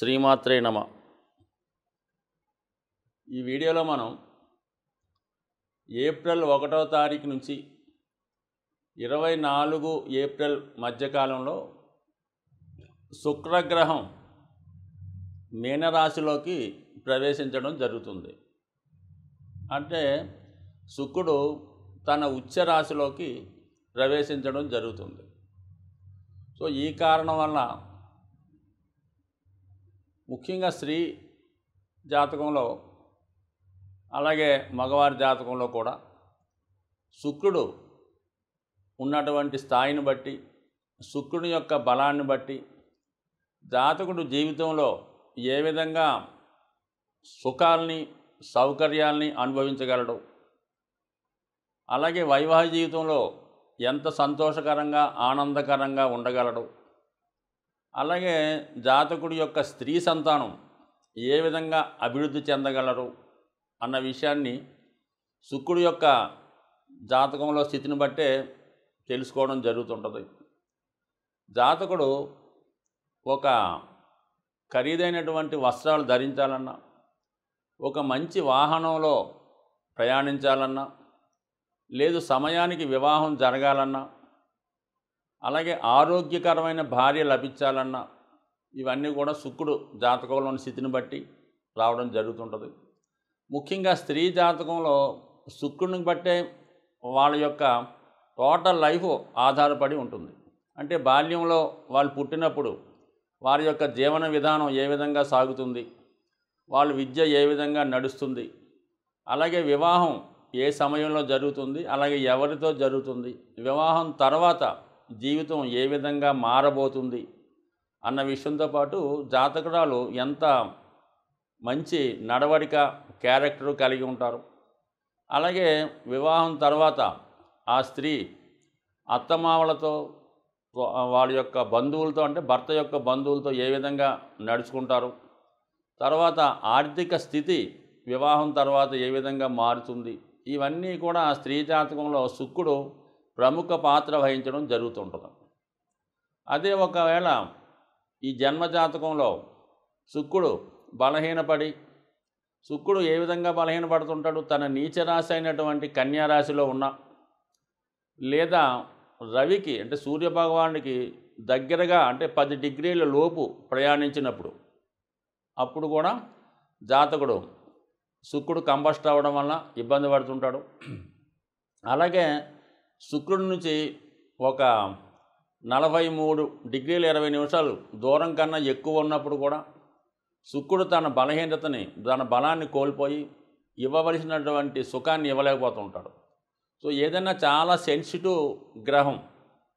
శ్రీమాత్రే నమ. ఈ వీడియోలో మనం ఏప్రిల్ 1వ తారీఖు నుంచి 24 ఏప్రిల్ మధ్యకాలంలో శుక్రగ్రహం మీనరాశిలోకి ప్రవేశించడం జరుగుతుంది. అంటే శుక్రుడు తన ఉచ్చ రాశిలోకి ప్రవేశించడం జరుగుతుంది. సో ఈ కారణం వల్ల ముఖ్యంగా స్త్రీ జాతకంలో అలాగే మగవారి జాతకంలో కూడా శుక్రుడు ఉన్నటువంటి స్థాయిని బట్టి, శుక్రుని యొక్క బలాన్ని బట్టి జాతకుడు జీవితంలో ఏ విధంగా సుఖాల్ని సౌకర్యాల్ని అనుభవించగలడు, అలాగే వైవాహిక జీవితంలో ఎంత సంతోషకరంగా ఆనందకరంగా ఉండగలడు, అలాగే జాతకుడి యొక్క స్త్రీ సంతానం ఏ విధంగా అభివృద్ధి చెందగలరు అన్న విషయాన్ని శుక్రుడి యొక్క జాతకంలో స్థితిని బట్టే తెలుసుకోవడం జరుగుతుంటుంది. జాతకుడు ఒక ఖరీదైనటువంటి వస్త్రాలు ధరించాలన్నా, ఒక మంచి వాహనంలో ప్రయాణించాలన్నా, లేదు సమయానికి వివాహం జరగాలన్నా, అలాగే ఆరోగ్యకరమైన భార్య లభించాలన్నా ఇవన్నీ కూడా శుక్రుడు జాతకంలోని స్థితిని బట్టి రావడం జరుగుతుంటుంది. ముఖ్యంగా స్త్రీ జాతకంలో శుక్రుడిని బట్టే వాళ్ళ యొక్క టోటల్ లైఫ్ ఆధారపడి ఉంటుంది. అంటే బాల్యంలో వాళ్ళు పుట్టినప్పుడు వారి యొక్క జీవన విధానం ఏ విధంగా సాగుతుంది, వాళ్ళ విద్య ఏ విధంగా నడుస్తుంది, అలాగే వివాహం ఏ సమయంలో జరుగుతుంది, అలాగే ఎవరితో జరుగుతుంది, వివాహం తర్వాత జీవితం ఏ విధంగా మారబోతుంది అన్న విషయంతో పాటు జాతకురాలు ఎంత మంచి నడవడిక క్యారెక్టరు కలిగి ఉంటారు, అలాగే వివాహం తర్వాత ఆ స్త్రీ అత్తమామలతో వాళ్ళ యొక్క బంధువులతో అంటే భర్త యొక్క బంధువులతో ఏ విధంగా నడుచుకుంటారు, తర్వాత ఆర్థిక స్థితి వివాహం తర్వాత ఏ విధంగా మారుతుంది, ఇవన్నీ కూడా స్త్రీ జాతకంలో శుక్రుడు ప్రముఖ పాత్ర వహించడం జరుగుతుంటుంది. అదే ఒకవేళ ఈ జన్మజాతకంలో శుక్రుడు బలహీనపడి, శుక్రుడు ఏ విధంగా బలహీనపడుతుంటాడు, తన నీచరాశి అయినటువంటి కన్యారాశిలో ఉన్న, లేదా రవికి అంటే సూర్యభగవానుడికి దగ్గరగా అంటే 10 డిగ్రీల లోపు ప్రయాణించినప్పుడు అప్పుడు కూడా జాతకుడు శుక్రుడు కంబస్ట్ అవ్వడం వల్ల ఇబ్బంది పడుతుంటాడు. అలాగే శుక్రుడి నుంచి ఒక 43 డిగ్రీల 20 నిమిషాలు దూరం కన్నా ఎక్కువ ఉన్నప్పుడు కూడా శుక్రుడు తన బలహీనతని, తన బలాన్ని కోల్పోయి ఇవ్వవలసినటువంటి సుఖాన్ని ఇవ్వలేకపోతుంటాడు. సో ఏదైనా చాలా సెన్సిటివ్ గ్రహం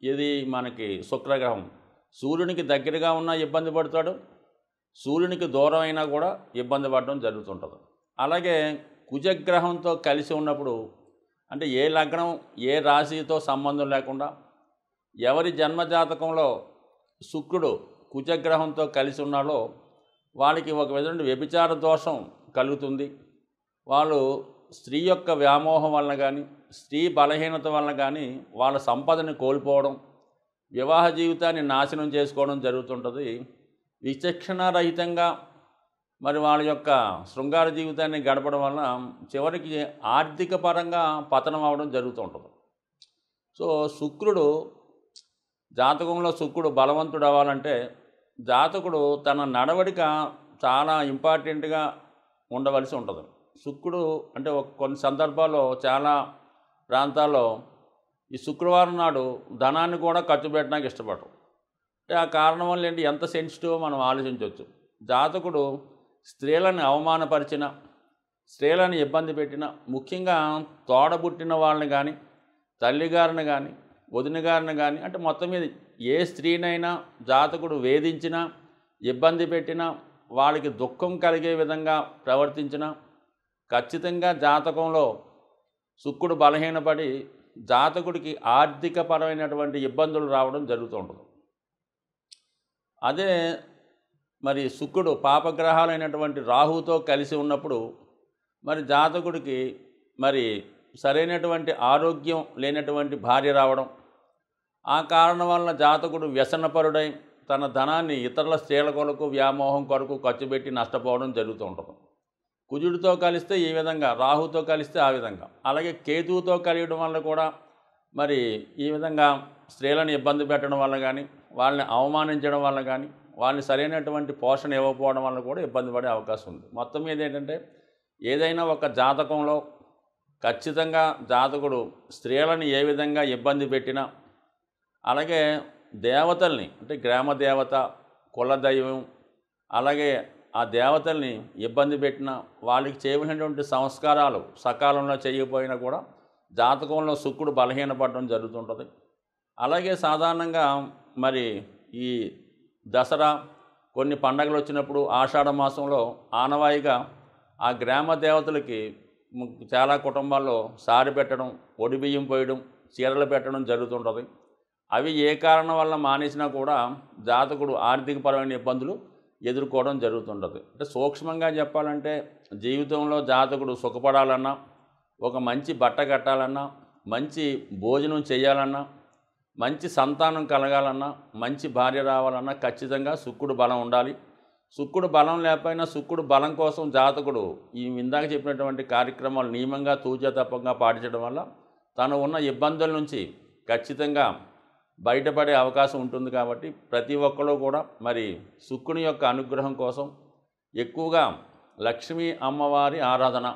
ఇది మనకి శుక్రగ్రహం. సూర్యునికి దగ్గరగా ఉన్నా ఇబ్బంది పడతాడు, సూర్యునికి దూరం అయినా కూడా ఇబ్బంది పడడం జరుగుతుంటుంది. అలాగే కుజగ్రహంతో కలిసి ఉన్నప్పుడు అంటే ఏ లగ్నం ఏ రాశితో సంబంధం లేకుండా ఎవరి జన్మజాతకంలో శుక్రుడు కుజగ్రహంతో కలిసి ఉన్నాడో వాళ్ళకి ఒక విధంగా వ్యభిచార దోషం కలుగుతుంది. వాళ్ళు స్త్రీ యొక్క వ్యామోహం వలన కానీ, స్త్రీ బలహీనత వలన కానీ వాళ్ళ సంపదని కోల్పోవడం, వివాహ జీవితాన్ని నాశనం చేసుకోవడం జరుగుతుంటుంది. విచక్షణారహితంగా మరి వాళ్ళ యొక్క శృంగార జీవితాన్ని గడపడం వలన చివరికి ఆర్థిక పరంగా పతనం అవ్వడం జరుగుతూ ఉంటుంది. సో శుక్రుడు జాతకంలో శుక్రుడు బలవంతుడు అవ్వాలంటే జాతకుడు తన నడవడిక చాలా ఇంపార్టెంట్గా ఉండవలసి ఉంటుంది. శుక్రుడు అంటే కొన్ని సందర్భాల్లో చాలా ప్రాంతాల్లో ఈ శుక్రవారం నాడు ధనాన్ని కూడా ఖర్చు పెట్టడానికి ఇష్టపడరు. అంటే ఆ కారణం వల్ల ఏంటి, ఎంత సెన్సిటివ్ మనం ఆలోచించవచ్చు. జాతకుడు స్త్రీలను అవమానపరిచిన, స్త్రీలను ఇబ్బంది పెట్టిన, ముఖ్యంగా తోడబుట్టిన వాళ్ళని కానీ, తల్లిగారిని కానీ, వదిన గారిని కానీ, అంటే మొత్తం మీద ఏ స్త్రీనైనా జాతకుడు వేధించినా, ఇబ్బంది పెట్టినా, వాళ్ళకి దుఃఖం కలిగే విధంగా ప్రవర్తించినా ఖచ్చితంగా జాతకంలో శుక్రుడు బలహీనపడి జాతకుడికి ఆర్థికపరమైనటువంటి ఇబ్బందులు రావడం జరుగుతూ ఉంటుంది. అదే మరి శుక్రుడు పాపగ్రహాలైనటువంటి రాహుతో కలిసి ఉన్నప్పుడు మరి జాతకుడికి మరి సరైనటువంటి ఆరోగ్యం లేనటువంటి భార్య రావడం, ఆ కారణం వలన జాతకుడు వ్యసనపరుడై తన ధనాన్ని ఇతరుల స్త్రీల కొరకు వ్యామోహం కొరకు ఖర్చు పెట్టి నష్టపోవడం జరుగుతూ ఉంటుంది. కుజుడితో కలిస్తే ఈ విధంగా, రాహుతో కలిస్తే ఆ విధంగా, అలాగే కేతువుతో కలియడం వల్ల కూడా మరి ఈ విధంగా స్త్రీలను ఇబ్బంది పెట్టడం వల్ల కానీ, వాళ్ళని అవమానించడం వల్ల కానీ, వాళ్ళని సరైనటువంటి పోషణ ఇవ్వకపోవడం వల్ల కూడా ఇబ్బంది పడే అవకాశం ఉంది. మొత్తం మీద ఏంటంటే ఏదైనా ఒక జాతకంలో ఖచ్చితంగా జాతకుడు స్త్రీలను ఏ విధంగా ఇబ్బంది పెట్టినా, అలాగే దేవతల్ని అంటే గ్రామ దేవత, కులదైవం, అలాగే ఆ దేవతల్ని ఇబ్బంది పెట్టినా, వాళ్ళకి చేయవలసినటువంటి సంస్కారాలు సకాలంలో చేయకపోయినా కూడా జాతకంలో శుక్రుడు బలహీనపడడం జరుగుతుంటుంది. అలాగే సాధారణంగా మరి ఈ దసరా, కొన్ని పండగలు వచ్చినప్పుడు ఆషాఢ మాసంలో ఆనవాయిగా ఆ గ్రామ దేవతలకి చాలా కుటుంబాల్లో సారి పెట్టడం, ఒడి బియ్యం పోయడం, చీరలు పెట్టడం జరుగుతుంటుంది. అవి ఏ కారణం వల్ల మానేసినా కూడా జాతకుడు ఆర్థికపరమైన ఇబ్బందులు ఎదుర్కోవడం జరుగుతుంటుంది. అంటే సూక్ష్మంగా చెప్పాలంటే జీవితంలో జాతకుడు సుఖపడాలన్నా, ఒక మంచి బట్ట కట్టాలన్నా, మంచి భోజనం చేయాలన్నా, మంచి సంతానం కలగాలన్నా, మంచి భార్య రావాలన్నా ఖచ్చితంగా శుక్రుడు బలం ఉండాలి. శుక్రుడు బలం లేకపోయినా శుక్రుడు బలం కోసం జాతకుడు ఈ ఇందాక చెప్పినటువంటి కార్యక్రమాలు నియమంగా తూచా తప్పకుండా పాటించడం వల్ల తను ఉన్న ఇబ్బందుల నుంచి ఖచ్చితంగా బయటపడే అవకాశం ఉంటుంది. కాబట్టి ప్రతి ఒక్కరు కూడా మరి శుక్రుని యొక్క అనుగ్రహం కోసం ఎక్కువగా లక్ష్మీ అమ్మవారి ఆరాధన,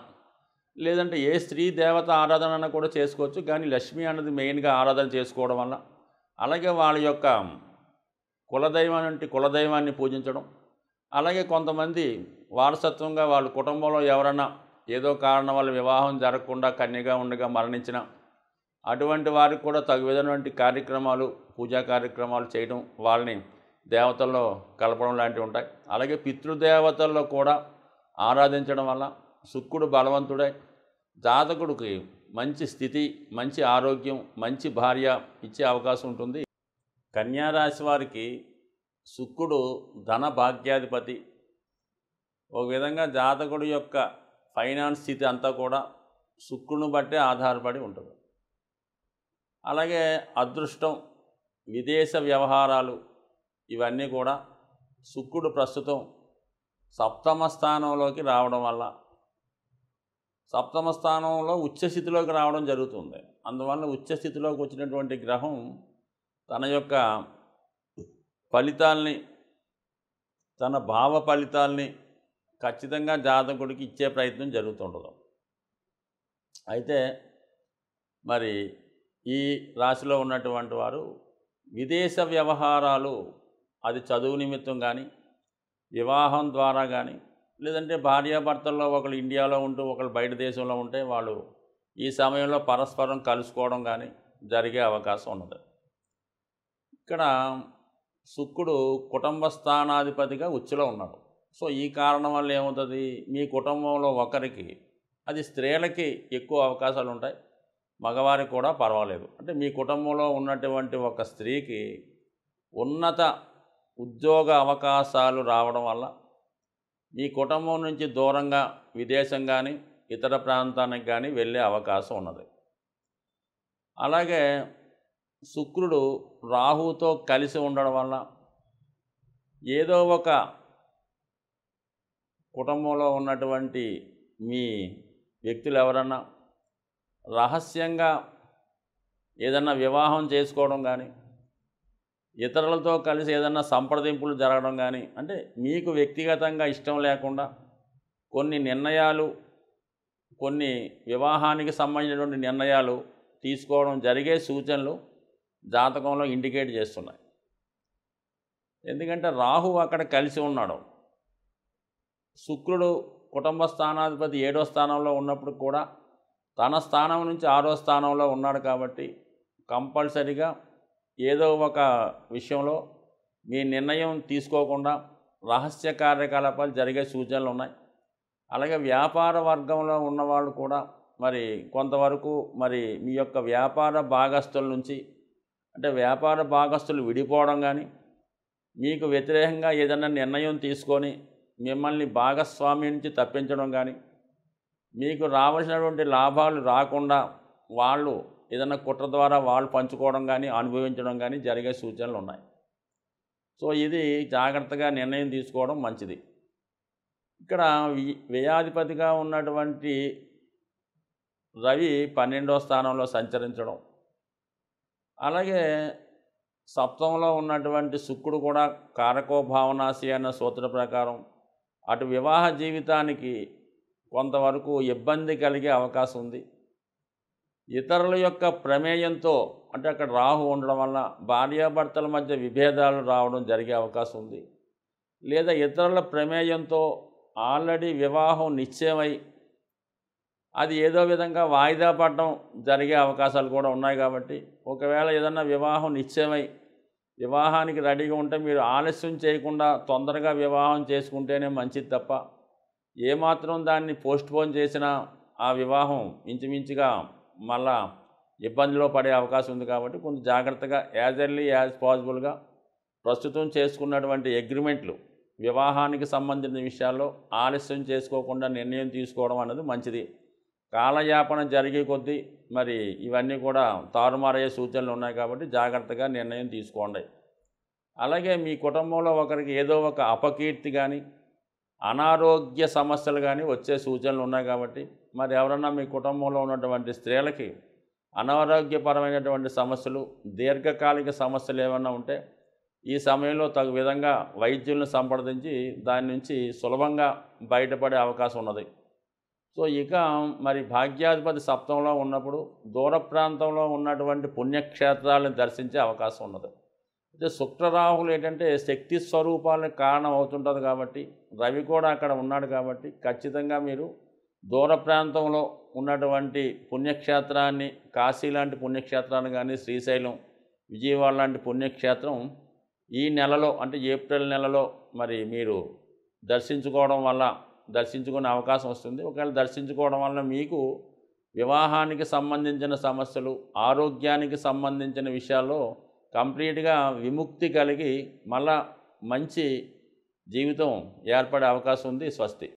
లేదంటే ఏ స్త్రీ దేవత ఆరాధన కూడా చేసుకోవచ్చు, కానీ లక్ష్మి అన్నది మెయిన్గా ఆరాధన చేసుకోవడం వల్ల, అలాగే వాళ్ళ యొక్క కులదైవాన్ని పూజించడం, అలాగే కొంతమంది వారసత్వంగా వాళ్ళ కుటుంబంలో ఎవరన్నా ఏదో కారణం వల్ల వివాహం జరగకుండా కన్యగా ఉండగా మరణించిన అటువంటి వారికి కూడా తగు విధమైనటువంటి కార్యక్రమాలు, పూజా కార్యక్రమాలు చేయడం, వాళ్ళని దేవతల్లో కలపడం లాంటివి ఉంటాయి. అలాగే పితృదేవతల్లో కూడా ఆరాధించడం వల్ల శుక్రుడు బలవంతుడై జాతకుడికి మంచి స్థితి, మంచి ఆరోగ్యం, మంచి భార్య ఇచ్చే అవకాశం ఉంటుంది. కన్యారాశి వారికి శుక్రుడు ధన భాగ్యాధిపతి. ఒక విధంగా జాతకుడి యొక్క ఫైనాన్స్ స్థితి అంతా కూడా శుక్రుని బట్టే ఆధారపడి ఉంటుంది. అలాగే అదృష్టం, విదేశ వ్యవహారాలు ఇవన్నీ కూడా శుక్రుడు ప్రస్తుతం సప్తమ స్థానంలోకి రావడం వల్ల, సప్తమ స్థానంలో ఉచ్చస్థితిలోకి రావడం జరుగుతుంది. అందువల్ల ఉచ్చస్థితిలోకి వచ్చినటువంటి గ్రహం తన యొక్క ఫలితాల్ని, తన భావ ఫలితాల్ని ఖచ్చితంగా జాతకుడికి ఇచ్చే ప్రయత్నం జరుగుతుంటుంది. అయితే మరి ఈ రాశిలో ఉన్నటువంటి వారు విదేశ వ్యవహారాలు, అది చదువు నిమిత్తం కానీ, వివాహం ద్వారా కానీ, లేదంటే భార్యాభర్తల్లో ఒకళ్ళు ఇండియాలో ఉంటూ ఒకళ్ళు బయట దేశంలో ఉంటే వాళ్ళు ఈ సమయంలో పరస్పరం కలుసుకోవడం కానీ జరిగే అవకాశం ఉన్నది. ఇక్కడ శుక్రుడు కుటుంబ స్థానాధిపతిగా ఉచ్చులో ఉన్నాడు. సో ఈ కారణం వల్ల ఏమవుతుంది, మీ కుటుంబంలో ఒకరికి, అది స్త్రీలకి ఎక్కువ అవకాశాలు ఉంటాయి, మగవారికి కూడా పర్వాలేదు. అంటే మీ కుటుంబంలో ఉన్నటువంటి ఒక స్త్రీకి ఉన్నత ఉద్యోగ అవకాశాలు రావడం వల్ల మీ కుటుంబం నుంచి దూరంగా విదేశం కానీ ఇతర ప్రాంతానికి కానీ వెళ్ళే అవకాశం ఉన్నది. అలాగే శుక్రుడు రాహుతో కలిసి ఉండడం వల్ల ఏదో ఒక కుటుంబంలో ఉన్నటువంటి మీ వ్యక్తులు ఎవరన్నా రహస్యంగా ఏదన్నా వివాహం చేసుకోవడం కానీ, ఇతరులతో కలిసి ఏదన్నా సంప్రదింపులు జరగడం కానీ, అంటే మీకు వ్యక్తిగతంగా ఇష్టం లేకుండా కొన్ని నిర్ణయాలు, కొన్ని వివాహానికి సంబంధించినటువంటి నిర్ణయాలు తీసుకోవడం జరిగే సూచనలు జాతకంలో ఇండికేట్ చేస్తున్నాయి. ఎందుకంటే రాహు అక్కడ కలిసి ఉన్నాడు. శుక్రుడు కుటుంబ స్థానాధిపతి 7వ స్థానంలో ఉన్నప్పుడు కూడా తన స్థానం నుంచి 6వ స్థానంలో ఉన్నాడు. కాబట్టి కంపల్సరీగా ఏదో ఒక విషయంలో మీ నిర్ణయం తీసుకోకుండా రహస్య కార్యకలాపాలు జరిగే సూచనలు ఉన్నాయి. అలాగే వ్యాపార వర్గంలో ఉన్నవాళ్ళు కూడా మరి కొంతవరకు మరి మీ యొక్క వ్యాపార భాగస్తుల నుంచి, అంటే వ్యాపార భాగస్తులు విడిపోవడం కానీ, మీకు వ్యతిరేకంగా ఏదైనా నిర్ణయం తీసుకొని మిమ్మల్ని భాగస్వామ్యం నుంచి తప్పించడం కానీ, మీకు రావాల్సినటువంటి లాభాలు రాకుండా వాళ్ళు ఏదైనా కుట్ర ద్వారా వాళ్ళు పంచుకోవడం కానీ, అనుభవించడం కానీ జరిగే సూచనలు ఉన్నాయి. సో ఇది జాగ్రత్తగా నిర్ణయం తీసుకోవడం మంచిది. ఇక్కడ వ్యయాధిపతిగా ఉన్నటువంటి రవి 12వ స్థానంలో సంచరించడం, అలాగే సప్తమంలో ఉన్నటువంటి శుక్రుడు కూడా కారకో భావనాశి అన్న సూత్ర ప్రకారం అటు వివాహ జీవితానికి కొంతవరకు ఇబ్బంది కలిగే అవకాశం ఉంది. ఇతరుల యొక్క ప్రమేయంతో, అంటే అక్కడ రాహు ఉండడం వల్ల భార్యాభర్తల మధ్య విభేదాలు రావడం జరిగే అవకాశం ఉంది. లేదా ఇతరుల ప్రమేయంతో ఆల్రెడీ వివాహం నిశ్చయమై అది ఏదో విధంగా వాయిదా పడడం జరిగే అవకాశాలు కూడా ఉన్నాయి. కాబట్టి ఒకవేళ ఏదన్నా వివాహం నిశ్చయమై వివాహానికి రెడీగా ఉంటే మీరు ఆలస్యం చేయకుండా తొందరగా వివాహం చేసుకుంటేనే మంచిది తప్ప ఏమాత్రం దాన్ని పోస్ట్పోన్ చేసినా ఆ వివాహం ఇంచుమించుగా మళ్ళా ఇబ్బందిలో పడే అవకాశం ఉంది. కాబట్టి కొంచెం జాగ్రత్తగా యాజ్ ఎర్లీ యాజ్ పాసిబుల్గా ప్రస్తుతం చేసుకున్నటువంటి అగ్రిమెంట్లు వివాహానికి సంబంధించిన విషయాల్లో ఆలస్యం చేసుకోకుండా నిర్ణయం తీసుకోవడం అన్నది మంచిది. కాలయాపన జరిగే కొద్దీ మరి ఇవన్నీ కూడా తారుమారయ్యే సూచనలు ఉన్నాయి. కాబట్టి జాగ్రత్తగా నిర్ణయం తీసుకోండి. అలాగే మీ కుటుంబంలో ఒకరికి ఏదో ఒక అపకీర్తి కానీ అనారోగ్య సమస్యలు కానీ వచ్చే సూచనలు ఉన్నాయి. కాబట్టి మరి ఎవరన్నా మీ కుటుంబంలో ఉన్నటువంటి స్త్రీలకి అనారోగ్యపరమైనటువంటి సమస్యలు, దీర్ఘకాలిక సమస్యలు ఏమన్నా ఉంటే ఈ సమయంలో తగు విధంగా వైద్యులను సంప్రదించి దాని నుంచి సులభంగా బయటపడే అవకాశం ఉన్నది. సో ఇక మరి భాగ్యాధిపతి సప్తంలో ఉన్నప్పుడు దూర ప్రాంతంలో ఉన్నటువంటి పుణ్యక్షేత్రాలను దర్శించే అవకాశం ఉన్నది. అయితే శుక్రరాహులు ఏంటంటే శక్తి స్వరూపాలకు కారణం అవుతుంటుంది. కాబట్టి రవి కూడా అక్కడ ఉన్నాడు. కాబట్టి ఖచ్చితంగా మీరు దూర ప్రాంతంలో ఉన్నటువంటి పుణ్యక్షేత్రాన్ని, కాశీ లాంటి పుణ్యక్షేత్రాన్ని కానీ, శ్రీశైలం, విజయవాడ లాంటి పుణ్యక్షేత్రం ఈ నెలలో, అంటే ఏప్రిల్ నెలలో మరి మీరు దర్శించుకునే అవకాశం వస్తుంది. ఒకవేళ దర్శించుకోవడం వల్ల మీకు వివాహానికి సంబంధించిన సమస్యలు, ఆరోగ్యానికి సంబంధించిన విషయాల్లో కంప్లీట్గా విముక్తి కలిగి మళ్ళా మంచి జీవితం ఏర్పడే అవకాశం ఉంది. స్వస్తి.